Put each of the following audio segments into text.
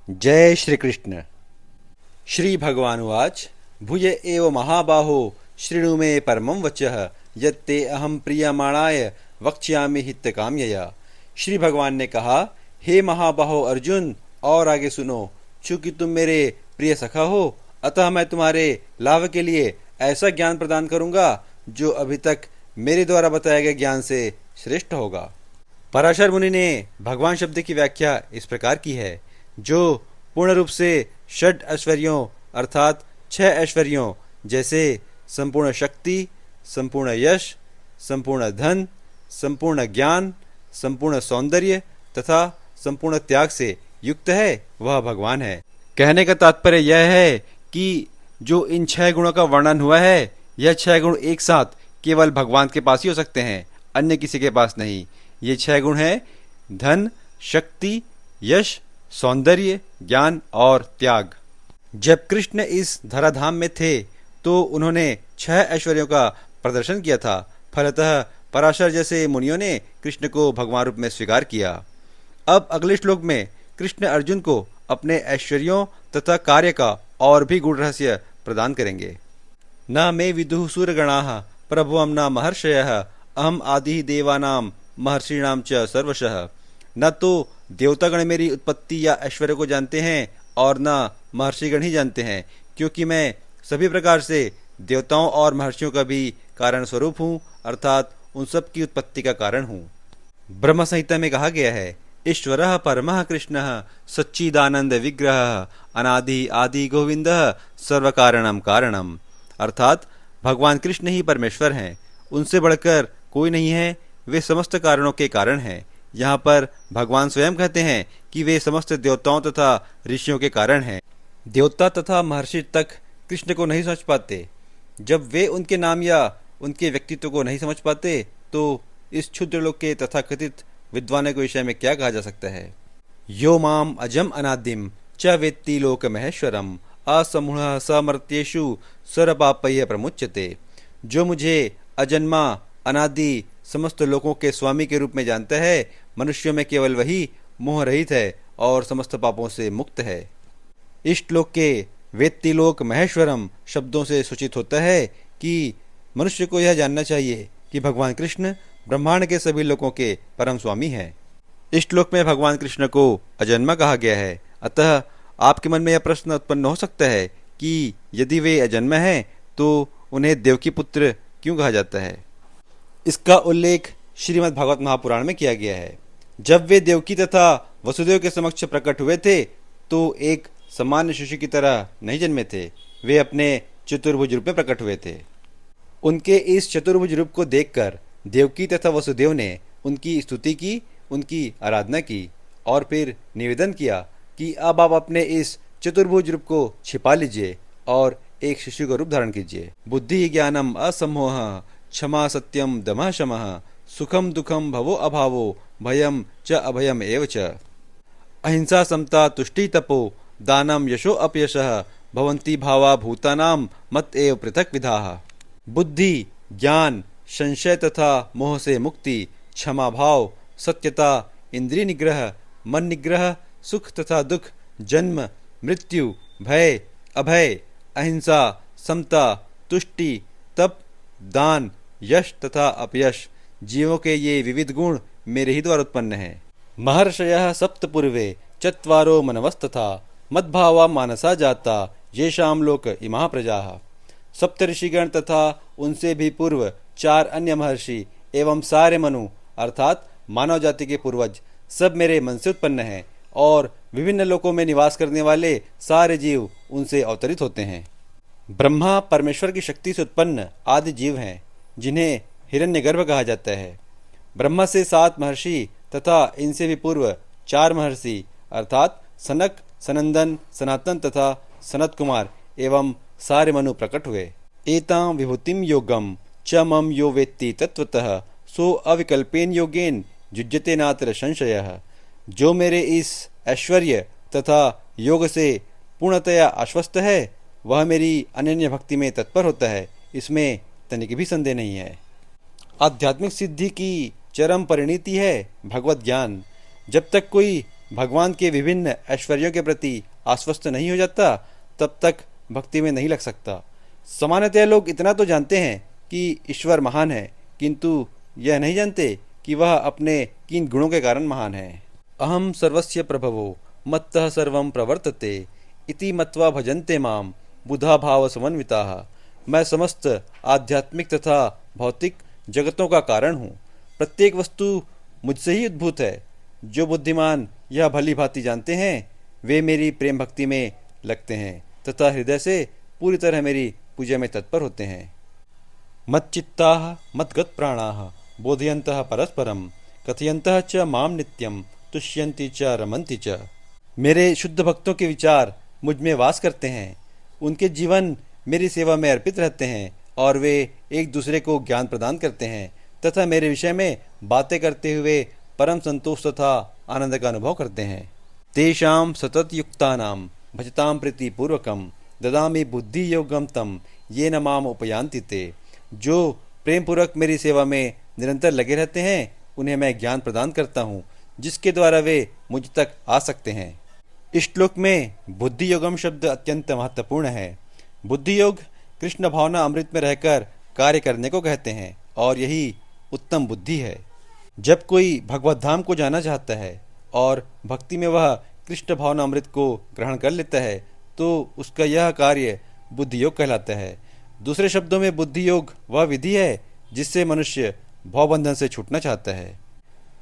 जय श्री कृष्ण। श्री भगवानुवाच भूय एव महाबाहो शृणु मे परमं वचः यत्ते अहं प्रीयमाणाय वक्ष्यामि हितकाम्यया। श्री भगवान ने कहा, हे महाबाहो अर्जुन, और आगे सुनो। चूंकि तुम मेरे प्रिय सखा हो, अतः मैं तुम्हारे लाभ के लिए ऐसा ज्ञान प्रदान करूंगा जो अभी तक मेरे द्वारा बताए गए ज्ञान से श्रेष्ठ होगा। पराशर मुनि ने भगवान शब्द की व्याख्या इस प्रकार की है, जो पूर्ण रूप से षड ऐश्वर्यों अर्थात 6 ऐश्वर्यों जैसे संपूर्ण शक्ति, संपूर्ण यश, संपूर्ण धन, संपूर्ण ज्ञान, संपूर्ण सौंदर्य तथा संपूर्ण त्याग से युक्त है, वह भगवान है। कहने का तात्पर्य यह है कि जो इन 6 गुणों का वर्णन हुआ है, यह 6 गुण एक साथ केवल भगवान के पास ही हो सकते हैं, अन्य किसी के पास नहीं। ये 6 गुण हैं धन, शक्ति, यश, सौंदर्य, ज्ञान और त्याग। जब कृष्ण इस धराधाम में थे तो उन्होंने 6 ऐश्वर्यों का प्रदर्शन किया था। फलतः पराशर जैसे मुनियों ने कृष्ण को भगवान रूप में स्वीकार किया। अब अगले श्लोक में कृष्ण अर्जुन को अपने ऐश्वर्यों तथा कार्य का और भी गूढ़ रहस्य प्रदान करेंगे। न मे विदुः सूरगणाः प्रभुवं न महर्षयः अहम आदि देवानां महर्षिणां च सर्वशः। न तो देवतागण मेरी उत्पत्ति या ऐश्वर्य को जानते हैं और न महर्षिगण ही जानते हैं, क्योंकि मैं सभी प्रकार से देवताओं और महर्षियों का भी कारण स्वरूप हूँ, अर्थात उन सब की उत्पत्ति का कारण हूँ। ब्रह्म संहिता में कहा गया है, ईश्वरः परमः कृष्णः सच्चिदानंद विग्रहः अनादि आदि गोविंदः सर्व कारणम कारणम। अर्थात भगवान कृष्ण ही परमेश्वर हैं, उनसे बढ़कर कोई नहीं है, वे समस्त कारणों के कारण हैं। यहाँ पर भगवान स्वयं कहते हैं कि वे समस्त देवताओं तथा ऋषियों के कारण हैं। देवता तथा महर्षि तक कृष्ण को नहीं समझ पाते। जब वे उनके नाम या उनके व्यक्तित्व को नहीं समझ पाते तो इस क्षुद्र लोक के तथाकथित विद्वानों के विषय में क्या कहा जा सकता है। यो माम अजम अनादिम च वेत्ति लोक महेश्वरम असमूढ़ समर्त्येषु सर्वपापय्य प्रमुच्यते। जो मुझे अजन्मा अनादि समस्त लोकों के स्वामी के रूप में जानता है, मनुष्यों में केवल वही मोह रहित है और समस्त पापों से मुक्त है। इस श्लोक के वेत्ति लोक महेश्वरम शब्दों से सूचित होता है कि मनुष्य को यह जानना चाहिए कि भगवान कृष्ण ब्रह्मांड के सभी लोकों के परम स्वामी हैं। इस श्लोक में भगवान कृष्ण को अजन्मा कहा गया है। अतः आपके मन में यह प्रश्न उत्पन्न हो सकता है कि यदि वे अजन्मा हैं तो उन्हें देवकी पुत्र क्यों कहा जाता है। इसका उल्लेख श्रीमद् भागवत महापुराण में किया गया है। जब वे देवकी तथा वसुदेव के समक्ष प्रकट हुए थे तो एक सामान्य शिशु की तरह नहीं जन्मे थे, वे अपने चतुर्भुज रूप में प्रकट हुए थे। उनके इस चतुर्भुज रूप को देखकर देवकी तथा वसुदेव ने उनकी स्तुति की, उनकी आराधना की और फिर निवेदन किया कि अब आप अपने इस चतुर्भुज रूप को छिपा लीजिए और एक शिशु का रूप धारण कीजिए। बुद्धि ज्ञानम असमोह क्षमा सत्यम दमः शमः सुखम दुखम भवो अभावो भयम च अभयम एव च। अहिंसा समता तुष्टि तपो दानम यशो अपयशः भवन्ति भावा भूतानां मत एव पृथक विधाः। बुद्धि, ज्ञान, संशय तथा मोह से मुक्ति, क्षमा भाव, सत्यता, इंद्रिय निग्रह, मन निग्रह, सुख तथा दुख, जन्म, मृत्यु, भय, अभय, अहिंसा, समता, तुष्टि, तप, दान, यश तथा अपयश, जीवों के ये विविध गुण मेरे ही द्वारा उत्पन्न हैं। महर्षयः सप्त पूर्वे चत्वारो मनवस्तथा मद्भावा मानसा जाता येषां लोक इमाः प्रजाः। सप्तऋषिगण तथा उनसे भी पूर्व 4 अन्य महर्षि एवं सारे मनु अर्थात मानव जाति के पूर्वज सब मेरे मन से उत्पन्न हैं और विभिन्न लोकों में निवास करने वाले सारे जीव उनसे अवतरित होते हैं। ब्रह्मा परमेश्वर की शक्ति से उत्पन्न आदि जीव हैं जिन्हें हिरण्यगर्भ कहा जाता है। ब्रह्मा से 7 महर्षि तथा इनसे भी पूर्व 4 महर्षि अर्थात सनक, सनंदन, सनातन तथा सनत कुमार एवं सारे मनु प्रकट हुए। एतां विभूतिं योगम च मम यो वेत्ति तत्वतः सो अविकल्पेन योगेन युज्यते नात्र संशयः। जो मेरे इस ऐश्वर्य तथा योग से पूर्णतया आश्वस्त है, वह मेरी अनन्य भक्ति में तत्पर होता है, इसमें तनिक भी संदेह नहीं है। आध्यात्मिक सिद्धि की चरम परिणति है भगवत ज्ञान। जब तक कोई भगवान के विभिन्न ऐश्वर्यों के प्रति आश्वस्त नहीं हो जाता तब तक भक्ति में नहीं लग सकता। सामान्यतः लोग इतना तो जानते हैं कि ईश्वर महान है, किंतु यह नहीं जानते कि वह अपने किन गुणों के कारण महान है। अहम सर्वस्य प्रभवो मत्तः सर्वं प्रवर्तते इति मत्वा भजन्ते माम बुधा भाव समन्विताः। मैं समस्त आध्यात्मिक तथा भौतिक जगतों का कारण हूँ। प्रत्येक वस्तु मुझसे ही उद्भूत है। जो बुद्धिमान यह भली भांति जानते हैं वे मेरी प्रेम भक्ति में लगते हैं तथा हृदय से पूरी तरह मेरी पूजा में तत्पर होते हैं। मच्चित्ताः मद्गत प्राणाः बोधयन्तः परस्परम कथयन्तः च माम नित्यम तुष्यन्ति च रमन्ति च। मेरे शुद्ध भक्तों के विचार मुझ में वास करते हैं। उनके जीवन मेरी सेवा में अर्पित रहते हैं और वे एक दूसरे को ज्ञान प्रदान करते हैं तथा मेरे विषय में बातें करते हुए परम संतोष तथा आनंद का अनुभव करते हैं। तेषां सतत युक्तानां भजतां प्रीतिपूर्वकं ददामि बुद्धि योगम तम येन माम उपयान्ति ते। जो प्रेम पूर्वक मेरी सेवा में निरंतर लगे रहते हैं उन्हें मैं ज्ञान प्रदान करता हूँ जिसके द्वारा वे मुझ तक आ सकते हैं। इस श्लोक में बुद्धि योगम शब्द अत्यंत महत्वपूर्ण है। बुद्धि योग कृष्ण भावना अमृत में रहकर कार्य करने को कहते हैं और यही उत्तम बुद्धि है। जब कोई भगवत धाम को जाना चाहता है और भक्ति में वह कृष्ण भावना अमृत को ग्रहण कर लेता है तो उसका यह कार्य बुद्धि योग कहलाता है। दूसरे शब्दों में बुद्धि योग वह विधि है जिससे मनुष्य भवबंधन से छूटना चाहता है।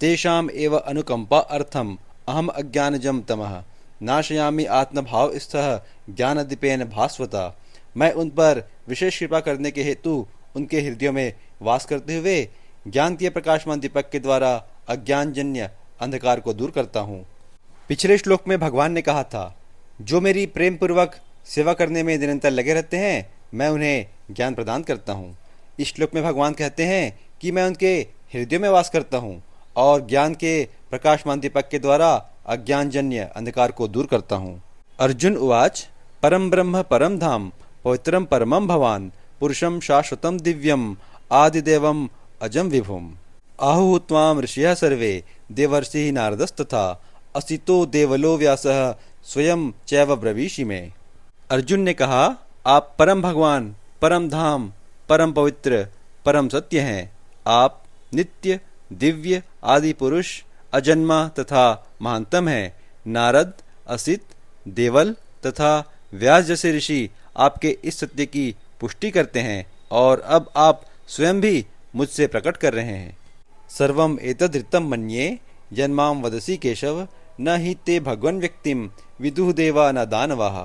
तेषाम एव अनुकंपा अर्थम अहम अज्ञानजम तमः नाशयामि आत्मभाव स्थः ज्ञानदीपेन भास्वता। मैं उन पर विशेष कृपा करने के हेतु उनके हृदयों में वास करते हुए ज्ञान के प्रकाशमान दीपक के द्वारा अज्ञानजन्य अंधकार को दूर करता हूँ। पिछले श्लोक में भगवान ने कहा था, जो मेरी प्रेम पूर्वक सेवा करने में निरंतर लगे रहते हैं मैं उन्हें ज्ञान प्रदान करता हूँ। इस श्लोक में भगवान कहते हैं कि मैं उनके हृदयों में वास करता हूँ और ज्ञान के प्रकाशमान दीपक के द्वारा अज्ञानजन्य अंधकार को दूर करता हूँ। अर्जुन उवाच परम ब्रह्म परम धाम पवित्रम परमं भवान पुरुषं शाश्वतं दिव्यम आदिदेवम अजम विभुम। आहुः त्वां ऋषयः सर्वे देवर्षिः नारदस्तथा असितो देवलो व्यासः स्वयं चैव ब्रवीषि में। अर्जुन ने कहा, आप परम भगवान परम धाम परम पवित्र परम सत्य हैं। आप नित्य दिव्य आदि पुरुष अजन्मा तथा महानतम हैं। नारद असित देवल तथा व्यास जैसे ऋषि आपके इस सत्य की पुष्टि करते हैं और अब आप स्वयं भी मुझसे प्रकट कर रहे हैं। सर्वम एतदृतं मन्ये यन्मां वदसि केशव न हि ते भगवन् व्यक्तिम विदुः देवा न दानवाः।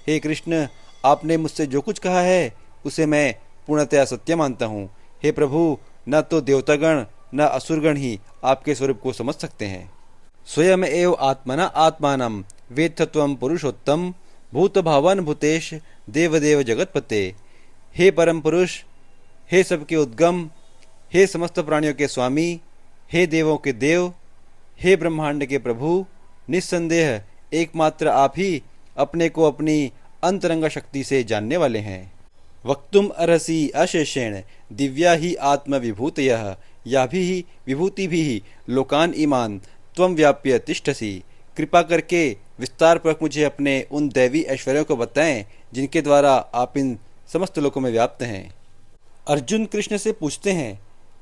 हे कृष्ण, आपने मुझसे जो कुछ कहा है उसे मैं पूर्णतया सत्य मानता हूँ। हे प्रभु, न तो देवतागण न असुरगण ही आपके स्वरूप को समझ सकते हैं। स्वयं एव आत्मना आत्मानं वेत्थ त्वं पुरुषोत्तम भूत भावन भूतेश देवदेव जगतपते। हे परम पुरुष, हे सबके उद्गम, हे समस्त प्राणियों के स्वामी, हे देवों के देव, हे ब्रह्मांड के प्रभु, निस्संदेह एकमात्र आप ही अपने को अपनी अंतरंग शक्ति से जानने वाले हैं। वक्तुम अर्हसि अशेषेण दिव्या ही आत्म विभूतयः याभिः विभूतिभिः लोकान इमान त्वं व्याप्य तिष्ठसि। कृपा करके विस्तार पूर्वक मुझे अपने उन दैवी ऐश्वर्यों को बताएं जिनके द्वारा आप इन समस्त लोकों में व्याप्त हैं। अर्जुन कृष्ण से पूछते हैं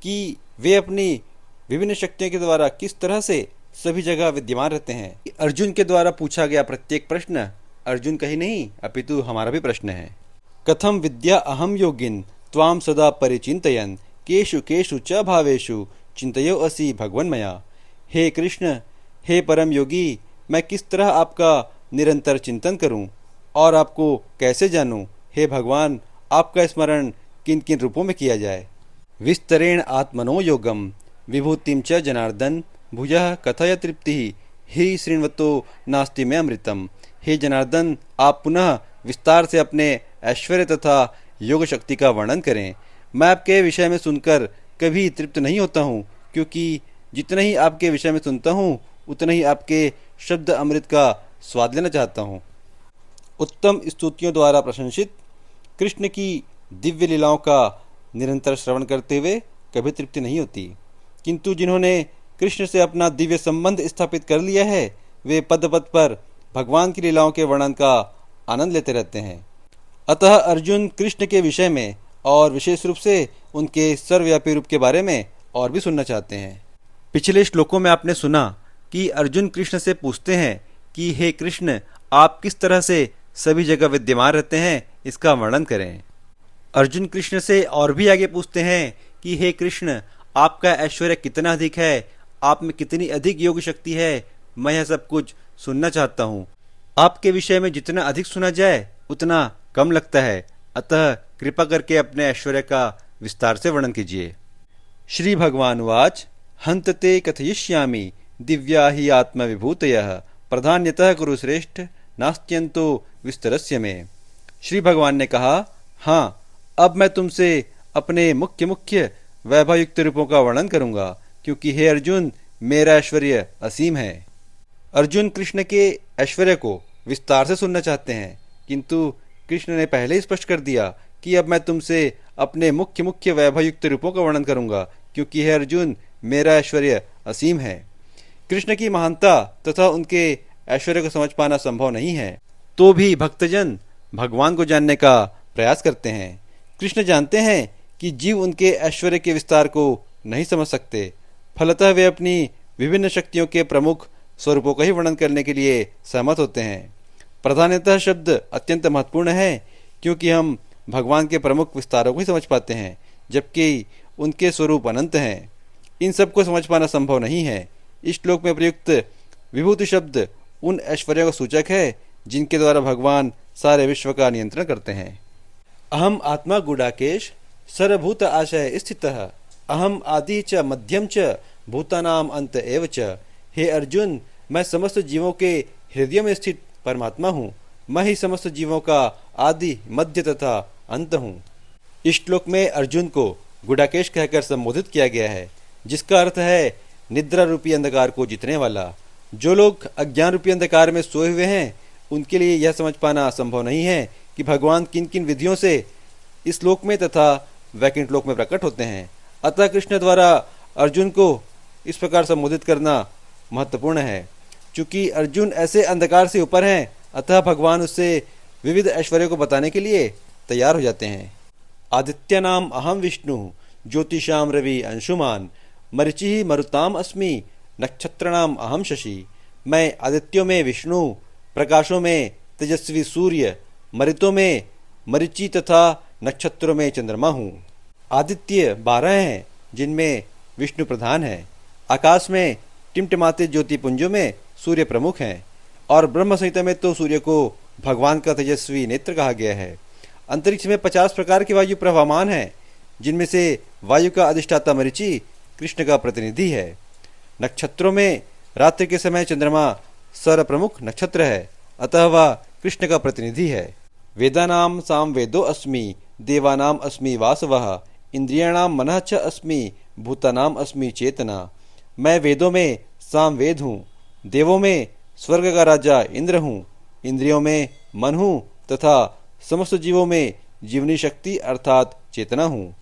कि वे अपनी विभिन्न शक्तियों के द्वारा किस तरह से सभी जगह विद्यमान रहते हैं। अर्जुन के द्वारा पूछा गया प्रत्येक प्रश्न अर्जुन का ही नहीं अपितु हमारा भी प्रश्न है। कथम विद्या अहम योगिन त्वाम सदा परिचिन्तयन् केषु केषु च भावेषु चिंतयो असि भगवन्मया। हे कृष्ण, हे परम योगी, मैं किस तरह आपका निरंतर चिंतन करूं और आपको कैसे जानूं। हे भगवान, आपका स्मरण किन किन रूपों में किया जाए। विस्तरेण आत्मनो योगम विभूतिम च जनार्दन भुजः कथय तृप्ति ही श्रृण्वतो नास्ति में अमृतम। हे जनार्दन, आप पुनः विस्तार से अपने ऐश्वर्य तथा योग शक्ति का वर्णन करें। मैं आपके विषय में सुनकर कभी तृप्त नहीं होता हूँ, क्योंकि जितना ही आपके विषय में सुनता हूँ उतना ही आपके शब्द अमृत का स्वाद लेना चाहता हूँ। उत्तम स्तुतियों द्वारा प्रशंसित कृष्ण की दिव्य लीलाओं का निरंतर श्रवण करते हुए कभी तृप्ति नहीं होती, किंतु जिन्होंने कृष्ण से अपना दिव्य संबंध स्थापित कर लिया है वे पद पद पर भगवान की लीलाओं के वर्णन का आनंद लेते रहते हैं। अतः अर्जुन कृष्ण के विषय में और विशेष रूप से उनके सर्वव्यापी रूप के बारे में और भी सुनना चाहते हैं। पिछले श्लोकों में आपने सुना कि अर्जुन कृष्ण से पूछते हैं कि हे कृष्ण, आप किस तरह से सभी जगह विद्यमान रहते हैं, इसका वर्णन करें। अर्जुन कृष्ण से और भी आगे पूछते हैं कि हे कृष्ण, आपका ऐश्वर्य कितना अधिक है, आप में कितनी अधिक योग शक्ति है, मैं यह सब कुछ सुनना चाहता हूँ। आपके विषय में जितना अधिक सुना जाए उतना कम लगता है, अतः कृपा करके अपने ऐश्वर्य का विस्तार से वर्णन कीजिए। श्री भगवानुवाच हन्तते कथयिष्यामि दिव्या हि आत्मविभूतयः प्रधान्यतः कुरुश्रेष्ठ नास्त्यन्तो विस्तरस्य में। श्री भगवान ने कहा, हाँ, अब मैं तुमसे अपने मुख्य मुख्य वैभवयुक्त रूपों का वर्णन करूंगा, क्योंकि हे अर्जुन, मेरा ऐश्वर्य असीम है। अर्जुन कृष्ण के ऐश्वर्य को विस्तार से सुनना चाहते हैं, किंतु कृष्ण ने पहले ही स्पष्ट कर दिया कि अब मैं तुमसे अपने मुख्य मुख्य वैभवयुक्त रूपों का वर्णन करूंगा, क्योंकि हे अर्जुन, मेरा ऐश्वर्य असीम है। कृष्ण की महानता तथा उनके ऐश्वर्य को समझ पाना संभव नहीं है, तो भी भक्तजन भगवान को जानने का प्रयास करते हैं। कृष्ण जानते हैं कि जीव उनके ऐश्वर्य के विस्तार को नहीं समझ सकते, फलतः वे अपनी विभिन्न शक्तियों के प्रमुख स्वरूपों का ही वर्णन करने के लिए सहमत होते हैं। प्रधानतः शब्द अत्यंत महत्वपूर्ण है, क्योंकि हम भगवान के प्रमुख विस्तारों को ही समझ पाते हैं, जबकि उनके स्वरूप अनंत हैं। इन सब को समझ पाना संभव नहीं है। इस श्लोक में प्रयुक्त विभूति शब्द उन ऐश्वर्यों का सूचक है जिनके द्वारा भगवान सारे विश्व का नियंत्रण करते हैं। अहम आत्मा गुडाकेश सर्वभूत आशय स्थितः अहम आदि च मध्यम च भूतानाम अंत एव च। हे अर्जुन, मैं समस्त जीवों के हृदय में स्थित परमात्मा हूँ। मैं ही समस्त जीवों का आदि, मध्य तथा अंत हूँ। इस श्लोक में अर्जुन को गुडाकेश कहकर संबोधित किया गया है, जिसका अर्थ है निद्रा रूपी अंधकार को जीतने वाला। जो लोग अज्ञान रूपी अंधकार में सोए हुए हैं, उनके लिए यह समझ पाना संभव नहीं है कि भगवान किन किन विधियों से इस लोक में तथा वैकुंठ लोक में प्रकट होते हैं। अतः कृष्ण द्वारा अर्जुन को इस प्रकार संबोधित करना महत्वपूर्ण है। चूंकि अर्जुन ऐसे अंधकार से ऊपर हैं, अतः भगवान उससे विविध ऐश्वर्य को बताने के लिए तैयार हो जाते हैं। आदित्यानाम अहम विष्णु ज्योतिषाम रवि अंशुमान मरीचि मरुताम अस्मि नक्षत्रणाम अहम शशि। मैं आदित्यों में विष्णु, प्रकाशों में तेजस्वी सूर्य, मरुतों में मरीचि तथा नक्षत्रों में चंद्रमा हूँ। आदित्य 12 हैं, जिनमें विष्णु प्रधान है। आकाश में टिमटिमाते ज्योतिपुंजों में सूर्य प्रमुख हैं, और ब्रह्म संहिता में तो सूर्य को भगवान का तेजस्वी नेत्र कहा गया है। अंतरिक्ष में 50 प्रकार की वायु प्रवाहमान है, जिनमें से वायु का अधिष्ठाता मरीचि कृष्ण का प्रतिनिधि है। नक्षत्रों में रात्रि के समय चंद्रमा सर्व प्रमुख नक्षत्र है, अतः वह कृष्ण का प्रतिनिधि है। वेदानाम सामवेदो अस्मि देवानाम अस्मि वासवः इंद्रियाणाम मनः च अस्मि भूतानाम अस्मि चेतना। मैं वेदों में सामवेद हूँ, देवों में स्वर्ग का राजा इंद्र हूँ, इंद्रियों में मन हूँ तथा समस्त जीवों में जीवनी शक्ति अर्थात चेतना हूँ।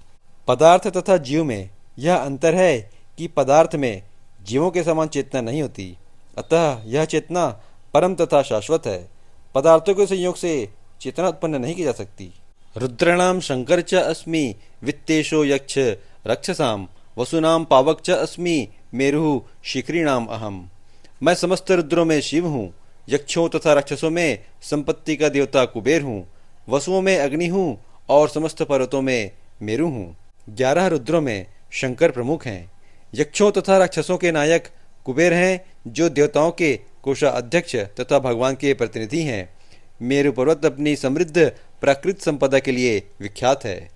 पदार्थ तथा जीव में यह अंतर है कि पदार्थ में जीवों के समान चेतना नहीं होती, अतः यह चेतना परम तथा शाश्वत है। पदार्थों के संयोग से चेतना उत्पन्न नहीं की जा सकती। रुद्राणाम शंकर च अस्मि वित्तेशो यक्ष रक्षसाम वसुनाम पावक च अस्मि मेरु शिखरीणाम अहम। मैं समस्त रुद्रों में शिव हूँ, यक्षों तथा राक्षसों में संपत्ति का देवता कुबेर हूँ, वसुओं में अग्नि हूँ और समस्त पर्वतों में मेरु हूँ। 11 रुद्रों में शंकर प्रमुख हैं। यक्षों तथा राक्षसों के नायक कुबेर हैं, जो देवताओं के कोषाध्यक्ष तथा भगवान के प्रतिनिधि हैं। मेरु पर्वत अपनी समृद्ध प्राकृत संपदा के लिए विख्यात है।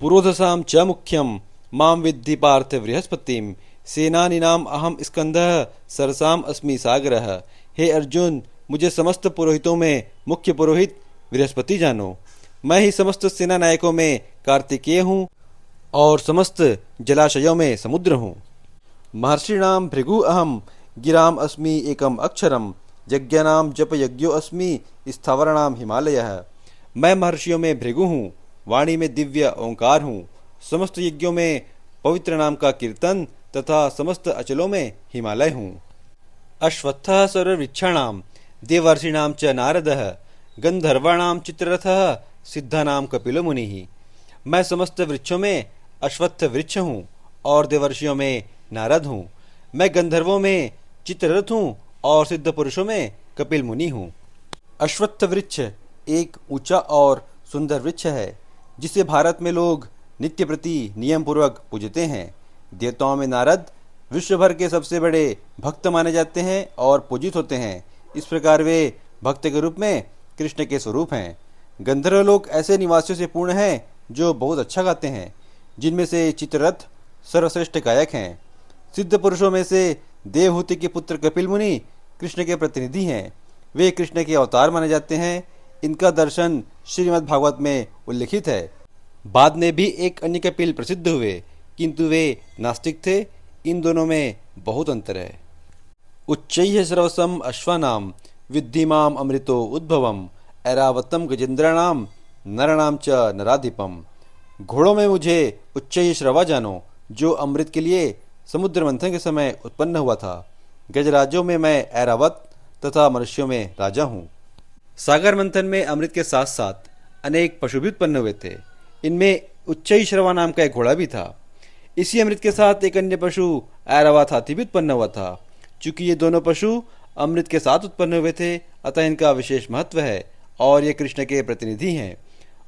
पुरोधसाम च मुख्यम माम विद्धि पार्थ बृहस्पतिम सेनानीनाम अहम स्कंदः सरसाम अस्मि सागरः। हे अर्जुन, मुझे समस्त पुरोहितों में मुख्य पुरोहित बृहस्पति जानो। मैं ही समस्त सेना नायकों में कार्तिकेय हूँ और समस्त जलाशयों में समुद्र हूँ। महर्षिणाम भृगु अहम गिराम अस्मि एकम अक्षरम यज्ञानाम जप यज्ञो अस्मि स्थावरणाम हिमालयः। मैं महर्षियों में भृगु हूँ, वाणी में दिव्य ओंकार हूँ, समस्त यज्ञों में पवित्र नाम का कीर्तन तथा समस्त अचलों में हिमालय हूँ। अश्वत्थः सर्ववृक्षाणां देवर्षीणां च नारदः गंधर्वाणां चित्ररथः सिद्धानां कपिलो मुनिः। मैं समस्त वृक्षों में अश्वत्थ वृक्ष हूँ और देवर्षियों में नारद हूँ। मैं गंधर्वों में चित्ररथ हूँ और सिद्ध पुरुषों में कपिल मुनि हूँ। अश्वत्थ वृक्ष एक ऊंचा और सुंदर वृक्ष है जिसे भारत में लोग नित्य प्रति नियम पूर्वक पूजते हैं। देवताओं में नारद विश्व भर के सबसे बड़े भक्त माने जाते हैं और पूजित होते हैं। इस प्रकार वे भक्त के रूप में कृष्ण के स्वरूप हैं। गंधर्व लोग ऐसे निवासियों से पूर्ण हैं जो बहुत अच्छा गाते हैं, जिनमें से चित्ररथ सर्वश्रेष्ठ गायक हैं। सिद्ध पुरुषों में से देवहूति के पुत्र कपिल मुनि कृष्ण के प्रतिनिधि हैं। वे कृष्ण के अवतार माने जाते हैं। इनका दर्शन श्रीमद् भागवत में उल्लिखित है। बाद में भी एक अन्य कपिल प्रसिद्ध हुए, किंतु वे नास्तिक थे। इन दोनों में बहुत अंतर है। उच्चैः श्रवसम अश्वानाम विद्धिमाम अमृतो उद्भवम ऐरावतम गजेंद्राणाम नरणाम च नराधिपम। घोड़ों में मुझे उच्चैः श्रवा जानो, जो अमृत के लिए समुद्र मंथन के समय उत्पन्न हुआ था। गजराजों में मैं ऐरावत तथा मनुष्यों में राजा हूँ। सागर मंथन में अमृत के साथ साथ अनेक पशु भी उत्पन्न हुए थे। इनमें उच्चैः श्रवा नाम का एक घोड़ा भी था। इसी अमृत के साथ एक अन्य पशु ऐरावत हाथी भी उत्पन्न हुआ था। चूंकि ये दोनों पशु अमृत के साथ उत्पन्न हुए थे, अतः इनका विशेष महत्व है और ये कृष्ण के प्रतिनिधि हैं।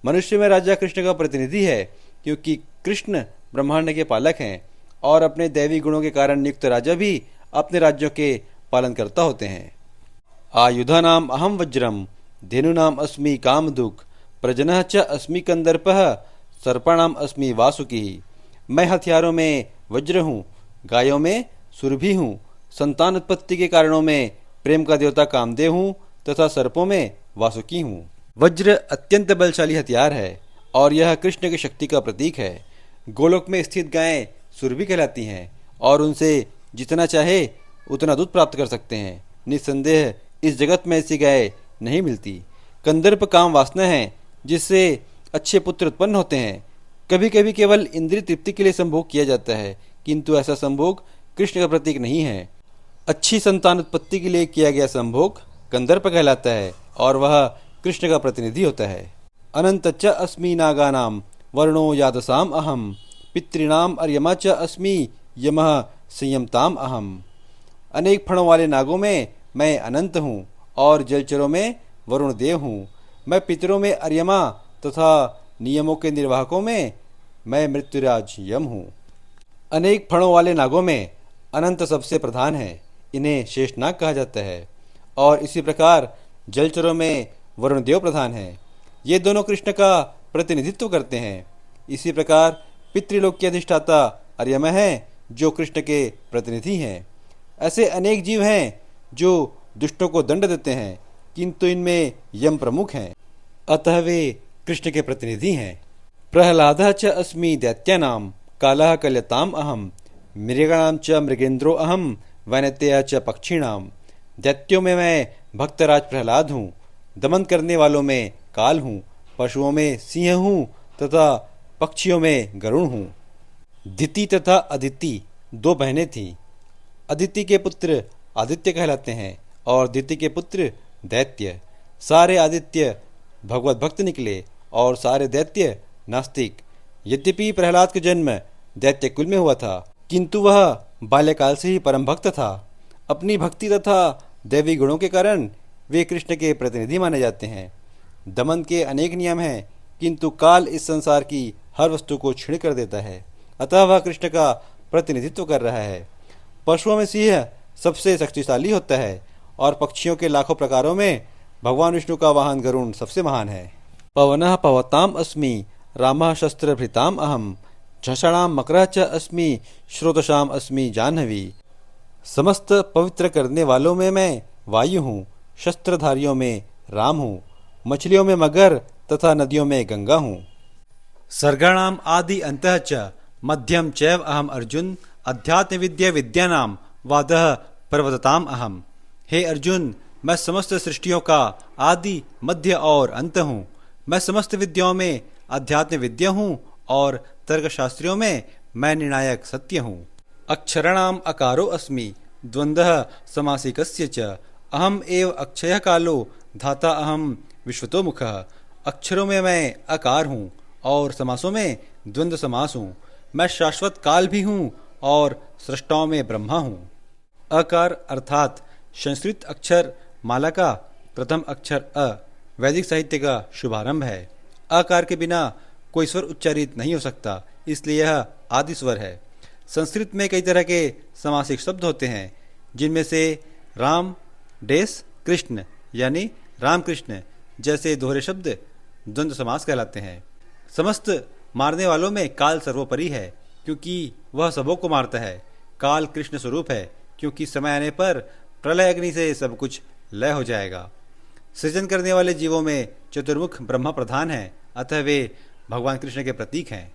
मनुष्य में राजा कृष्ण का प्रतिनिधि है, क्योंकि कृष्ण ब्रह्मांड के पालक हैं और अपने दैवी गुणों के कारण नियुक्त राजा भी अपने राज्यों के पालन करता होते हैं। आयुधानाम अहम वज्रम धेनुनाम अस्मि कामदुक प्रजनः च अस्मि कंदर्पः सर्पाणाम अस्मि वासुकी। मैं हथियारों में वज्र हूँ, गायों में सुरभि हूँ, संतान उत्पत्ति के कारणों में प्रेम का देवता कामदेव हूँ तथा सर्पों में वासुकी हूँ। वज्र अत्यंत बलशाली हथियार है और यह कृष्ण की शक्ति का प्रतीक है। गोलोक में स्थित गायें सुरभि कहलाती हैं और उनसे जितना चाहे उतना दूध प्राप्त कर सकते हैं। निस्संदेह इस जगत में ऐसी गाय नहीं मिलती। कंदर्प काम वासना है जिससे अच्छे पुत्र उत्पन्न होते हैं। कभी कभी केवल इंद्रिय तृप्ति के लिए संभोग किया जाता है, किंतु ऐसा संभोग कृष्ण का प्रतीक नहीं है। अच्छी संतान उत्पत्ति के लिए किया गया संभोग कंदर्प कहलाता है और वह कृष्ण का प्रतिनिधि होता है। अनंत च अस्मि नागानाम वर्णो यादसाम अहम पितृणाम अर्यमा च अस्मि यमः संयमताम अहम। अनेक फणों वाले नागों में मैं अनंत हूँ और जलचरों में वरुण देव हूँ। मैं पितरों में अर्यमा तथा नियमों के निर्वाहकों में मैं मृत्युराज यम हूँ। अनेक फणों वाले नागों में अनंत सबसे प्रधान है। इन्हें शेषनाग कहा जाता है और इसी प्रकार जलचरों में वरुण देव प्रधान है। ये दोनों कृष्ण का प्रतिनिधित्व करते हैं। इसी प्रकार पितृलोक के अधिष्ठाता अर्यमा है, जो कृष्ण के प्रतिनिधि हैं। ऐसे अनेक जीव हैं जो दुष्टों को दंड देते हैं, किंतु इनमें यम प्रमुख हैं, अतः वे कृष्ण के प्रतिनिधि हैं। प्रहलादः च अस्मि दैत्यानां कालः कल्यताम अहम मृगाणां च मृगेंद्रो अहम वैनतेय च पक्षिणाम। दैत्यों में मैं भक्तराज प्रहलाद हूँ, दमन करने वालों में काल हूँ, पशुओं में सिंह हूँ तथा पक्षियों में गरुण हूँ। दिति तथा अदिति दो बहनें थीं। अदिति के पुत्र आदित्य कहलाते हैं और दिति के पुत्र दैत्य। सारे आदित्य भगवत भक्त निकले और सारे दैत्य नास्तिक। यद्यपि प्रहलाद का जन्म दैत्य कुल में हुआ था, किंतु वह बाल्यकाल से ही परम भक्त था। अपनी भक्ति तथा दैवी गुणों के कारण वे कृष्ण के प्रतिनिधि माने जाते हैं। दमन के अनेक नियम हैं, किंतु काल इस संसार की हर वस्तु को छीण कर देता है, अतः वह कृष्ण का प्रतिनिधित्व कर रहा है। पशुओं में सिंह सबसे शक्तिशाली होता है और पक्षियों के लाखों प्रकारों में भगवान विष्णु का वाहन गरुण सबसे महान है। पवनः पवताम अस्मि रामः शस्त्रभृताम अहम झषणाम मकरः च अस्मि श्रोतशाम अस्मि जाह्नवी। समस्त पवित्र करने वालों में मैं वायु हूँ, शस्त्रधारियों में राम हूँ, मछलियों में मगर तथा नदियों में गंगा हूँ। सर्गाणाम आदि अंतः च मध्यम चैव अहम अर्जुन अध्यात्म विद्या विद्यानाम वादः प्रवदताम अहम। हे अर्जुन, मैं समस्त सृष्टियों का आदि मध्य और अंत हूँ। मैं समस्त विद्याओं में अध्यात्म विद्या हूँ और तर्कशास्त्रियों में मैं निर्णायक सत्य हूँ। अक्षराणाम अकारो अस्मि द्वंद्वः समासिकस्य च। अहम एव अक्षयः कालो धाता अहम विश्वतो मुखः। अक्षरों में मैं अकार हूँ और समासों में द्वंद्व समास हूँ। मैं शाश्वत काल भी हूँ और सृष्टाओं में ब्रह्मा हूँ। अकार अर्थात संस्कृत अक्षर माला का प्रथम अक्षर अ वैदिक साहित्य का शुभारंभ है। अकार के बिना कोई स्वर उच्चारित नहीं हो सकता, इसलिए यह आदि स्वर है। संस्कृत में कई तरह के समासिक शब्द होते हैं, जिनमें से राम डेस कृष्ण यानी रामकृष्ण जैसे दोहरे शब्द द्वंद्व समास कहलाते हैं। समस्त मारने वालों में काल सर्वोपरि है, क्योंकि वह सबों को मारता है। काल कृष्ण स्वरूप है, क्योंकि समय आने पर प्रलय अग्नि से सब कुछ लय हो जाएगा। सृजन करने वाले जीवों में चतुर्मुख ब्रह्मा प्रधान है, अतः वे भगवान कृष्ण के प्रतीक हैं।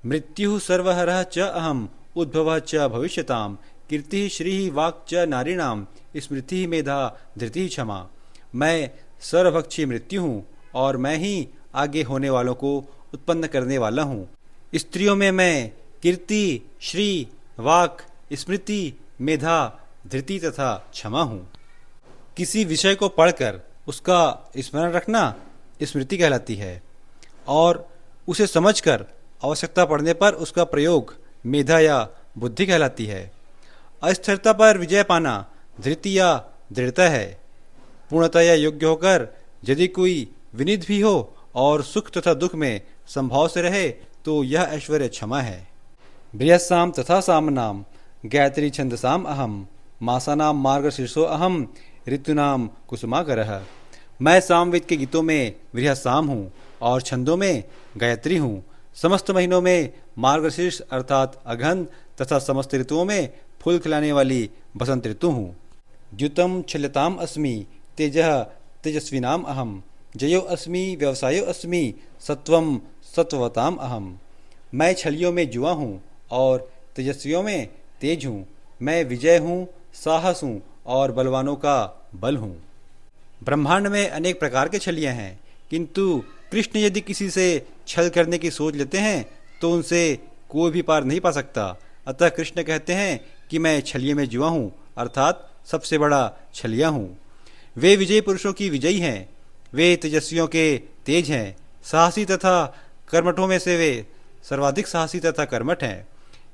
मृत्यु सर्वहरः च अहम उद्भवः च भविष्यताम कीर्ति श्री वाक् च नारीणाम स्मृति मेधा धृति क्षमा। मैं सर्वभक्षी मृत्यु हूँ और मैं ही आगे होने वालों को उत्पन्न करने वाला हूँ। स्त्रियों में मैं कीर्ति श्री वाक् स्मृति मेधा धृति तथा क्षमा हूँ। किसी विषय को पढ़कर उसका स्मरण रखना स्मृति कहलाती है और उसे समझकर आवश्यकता पड़ने पर उसका प्रयोग मेधा या बुद्धि कहलाती है। अस्थिरता पर विजय पाना धृति या दृढ़ता है। पूर्णतः या योग्य होकर यदि कोई विनीत भी हो और सुख तथा दुख में संभाव से रहे तो यह ऐश्वर्य क्षमा है। बृहस्साम तथा सामनाम गायत्री छंदसाम अहम मासानाम मार्गशीर्षो अहम ऋतुनाम कुसुमाकरः। मैं सामवेद के गीतों में बृहस्साम हूँ और छंदों में गायत्री हूँ। समस्त महीनों में मार्गशीर्ष अर्थात अगहन तथा समस्त ऋतुओं में फूल खिलाने वाली बसंत ऋतु हूँ। द्युतम छल्यताम अस्मि तेजः तेजस्विनाम अहम जयो अस्मि व्यवसायो अस्मि सत्वम सत्वताम अहम। मैं छलियों में जुआ हूँ और तेजस्वियों में तेज हूँ। मैं विजय हूँ, साहस हूँ और बलवानों का बल हूँ। ब्रह्मांड में अनेक प्रकार के छलियाँ हैं, किंतु कृष्ण यदि किसी से छल करने की सोच लेते हैं तो उनसे कोई भी पार नहीं पा सकता। अतः कृष्ण कहते हैं कि मैं छलिये में जुआ हूँ अर्थात सबसे बड़ा छलिया हूँ। वे विजयी पुरुषों की विजयी हैं। वे तेजस्वियों के तेज हैं। साहसी तथा कर्मठों में से वे सर्वाधिक साहसी तथा कर्मठ हैं।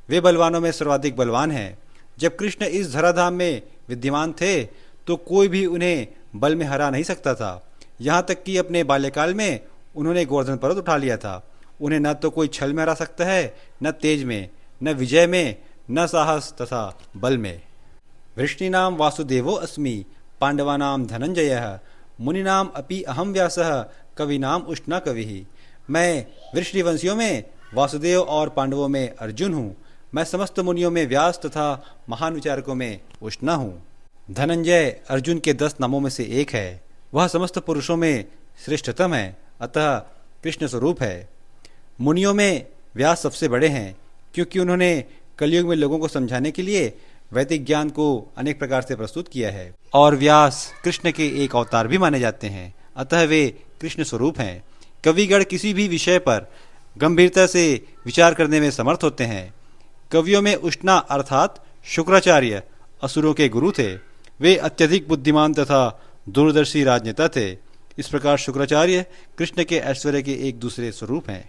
वे बलवानों में सर्वाधिक बलवान हैं। जब कृष्ण इस धराधाम में विद्यमान थे तो कोई भी उन्हें बल में हरा नहीं सकता था। यहाँ तक कि अपने बाल्यकाल में उन्होंने गोवर्धन पर्वत उठा लिया था। उन्हें न तो कोई छल में हरा सकता है, न तेज में, न विजय में, न साहस तथा बल में। वृष्णीनाम वासुदेवो अस्मि पांडवानाम धनंजयः मुनिनाम अपि अहम व्यासः कविनाम उष्णा कविः। मैं वृष्णिवंशियों में वासुदेव और पांडवों में अर्जुन हूँ। मैं समस्त मुनियों में व्यास तथा महान विचारकों में उष्णा हूँ। धनंजय अर्जुन के 10 नामों में से एक है। वह समस्त पुरुषों में श्रेष्ठतम है, अतः कृष्ण स्वरूप है। मुनियों में व्यास सबसे बड़े हैं, क्योंकि उन्होंने कलयुग में लोगों को समझाने के लिए वैदिक ज्ञान को अनेक प्रकार से प्रस्तुत किया है और व्यास कृष्ण के एक अवतार भी माने जाते हैं, अतः वे कृष्ण स्वरूप हैं। कविगण किसी भी विषय पर गंभीरता से विचार करने में समर्थ होते हैं। कवियों में उष्णा अर्थात शुक्राचार्य असुरों के गुरु थे। वे अत्यधिक बुद्धिमान तथा दूरदर्शी राजनेता थे। इस प्रकार शुक्राचार्य कृष्ण के ऐश्वर्य के एक दूसरे स्वरूप हैं।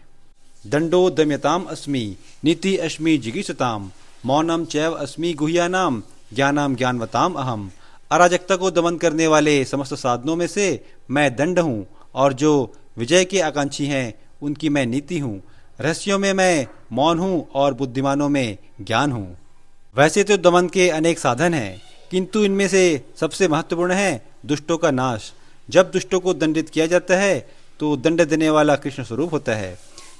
दंडो दम्यताम अस्मि नीति अस्मि जिगीषताम मौनम चैव अस्मि गुह्यानाम ज्ञानाम ज्ञानवताम अहम। अराजकता को दमन करने वाले समस्त साधनों में से मैं दंड हूँ और जो विजय के आकांक्षी हैं उनकी मैं नीति हूँ। रहस्यों में मैं मौन हूँ और बुद्धिमानों में ज्ञान हूँ। वैसे तो दमन के अनेक साधन हैं, किंतु इनमें से सबसे महत्वपूर्ण है दुष्टों का नाश। जब दुष्टों को दंडित किया जाता है तो दंड देने वाला कृष्ण स्वरूप होता है।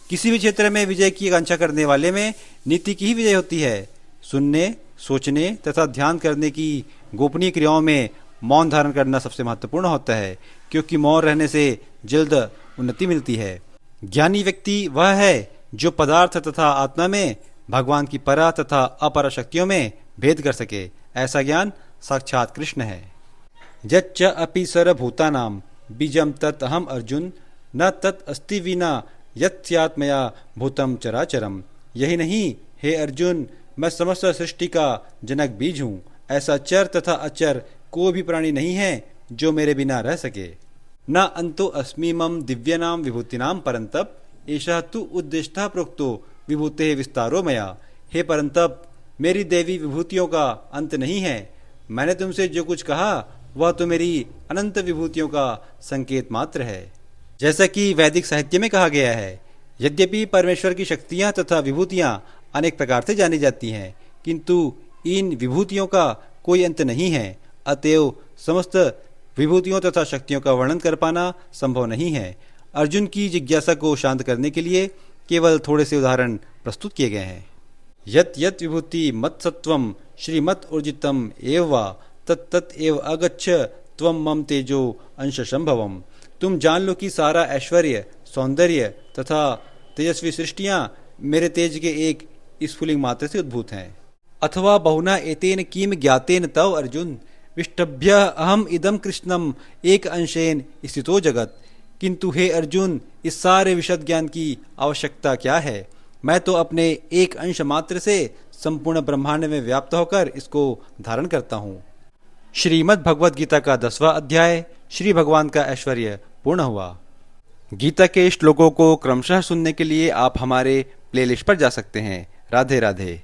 किसी भी क्षेत्र में विजय की आकांक्षा करने वाले में नीति की ही विजय होती है। सुनने, सोचने तथा ध्यान करने की गोपनीय क्रियाओं में मौन धारण करना सबसे महत्वपूर्ण होता है, क्योंकि मौन रहने से जल्द उन्नति मिलती है। ज्ञानी व्यक्ति वह है जो पदार्थ तथा आत्मा में भगवान की परा तथा अपरा शक्तियों में भेद कर सके। ऐसा ज्ञान साक्षात कृष्ण है। यच्च अपि सर्वभूतानां बीजम तत् अहम अर्जुन न तत् अस्ति विना यत्स्यात्मया भूतम चराचरम। यही नहीं हे अर्जुन, मैं समस्त सृष्टि का जनक बीज हूँ। ऐसा चर तथा अचर कोई भी प्राणी नहीं है जो मेरे बिना रह सके। न अंतो अस्मि मम दिव्यनाम विभूतिनाम परंतप एषः तु उद्दिष्टः प्रोक्तो विभूतेः विस्तारो मया। हे परंतप, मेरी देवी विभूतियों का अंत नहीं है। मैंने तुमसे जो कुछ कहा वह तो मेरी अनंत विभूतियों का संकेत मात्र है। जैसा कि वैदिक साहित्य में कहा गया है, यद्यपि परमेश्वर की शक्तियां तथा विभूतियां अनेक प्रकार से जानी जाती हैं, किंतु इन विभूतियों का कोई अंत नहीं है। अतएव समस्त विभूतियों तथा शक्तियों का वर्णन कर पाना संभव नहीं है। अर्जुन की जिज्ञासा को शांत करने के लिए केवल थोड़े से उदाहरण प्रस्तुत किए गए हैं। यत यत विभूति मत सत्वम श्रीमत ऊर्जितम एव वा तत्तत एव अगच्छ त्वम मम तेजो अंश संभवम। तुम जान लो कि सारा ऐश्वर्य, सौंदर्य तथा तेजस्वी सृष्टियां मेरे तेज के एक स्फुलिंग मात्र से उद्भूत हैं। अथवा बहुना एतेन किम ज्ञातेन तव अर्जुन विष्टभ्य अहम इदम कृष्णम एक अंशेन स्थितो जगत। किंतु हे अर्जुन, इस सारे विशद ज्ञान की आवश्यकता क्या है? मैं तो अपने एक अंश मात्र से संपूर्ण ब्रह्मांड में व्याप्त होकर इसको धारण करता हूँ। श्रीमद् भगवद गीता का 10वां अध्याय श्री भगवान का ऐश्वर्य पूर्ण हुआ। गीता के श्लोकों को क्रमशः सुनने के लिए आप हमारे प्लेलिस्ट पर जा सकते हैं। राधे राधे।